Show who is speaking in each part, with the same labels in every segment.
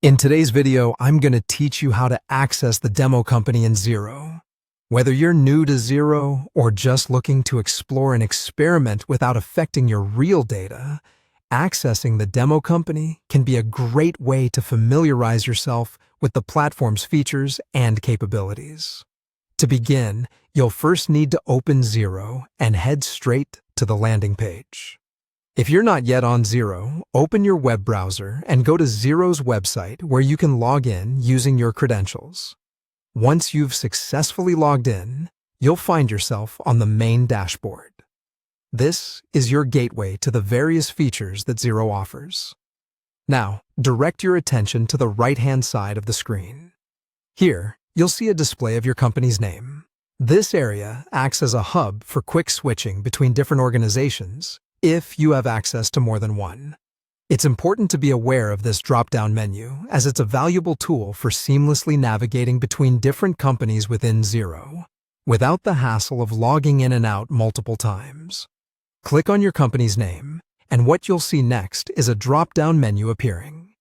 Speaker 1: In today's video, I'm going to teach you how to access the demo company in Xero. Whether you're new to Xero or just looking to explore and experiment without affecting your real data, accessing the demo company can be a great way to familiarize yourself with the platform's features and capabilities. To begin, you'll first need to open Xero and head straight to the landing page. If you're not yet on Xero, open your web browser and go to Xero's website where you can log in using your credentials. Once you've successfully logged in, you'll find yourself on the main dashboard. This is your gateway to the various features that Xero offers. Now, direct your attention to the right-hand side of the screen. Here, you'll see a display of your company's name. This area acts as a hub for quick switching between different organizations if you have access to more than one. It's important to be aware of this drop-down menu as it's a valuable tool for seamlessly navigating between different companies within Xero, without the hassle of logging in and out multiple times. Click on your company's name, and what you'll see next is a drop-down menu appearing.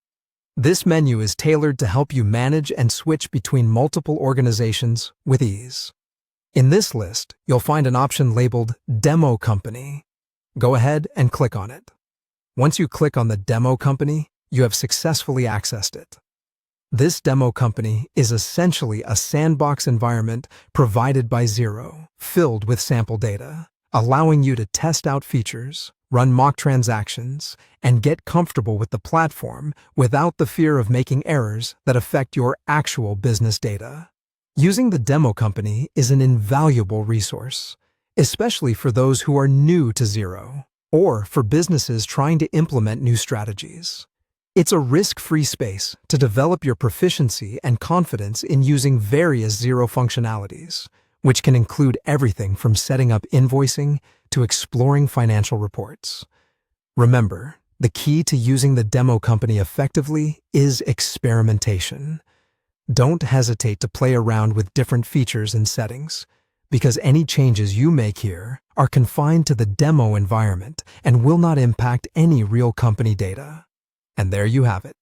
Speaker 1: This menu is tailored to help you manage and switch between multiple organizations with ease. In this list, you'll find an option labeled Demo Company. Go ahead and click on it. Once you click on the demo company, you have successfully accessed it. This demo company is essentially a sandbox environment provided by Xero, filled with sample data, allowing you to test out features, run mock transactions, and get comfortable with the platform without the fear of making errors that affect your actual business data. Using the demo company is an invaluable resource, especially for those who are new to Xero, or for businesses trying to implement new strategies. It's a risk-free space to develop your proficiency and confidence in using various Xero functionalities, which can include everything from setting up invoicing to exploring financial reports. Remember, the key to using the demo company effectively is experimentation. Don't hesitate to play around with different features and settings, because any changes you make here are confined to the demo environment and will not impact any real company data. And there you have it.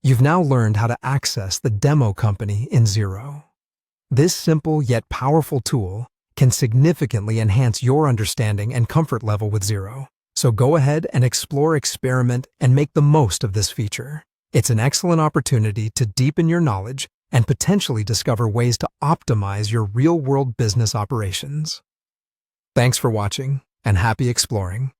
Speaker 1: You've now learned how to access the demo company in Xero. This simple yet powerful tool can significantly enhance your understanding and comfort level with Xero. So go ahead and explore, experiment, and make the most of this feature. It's an excellent opportunity to deepen your knowledge and potentially discover ways to optimize your real-world business operations. Thanks for watching, and happy exploring.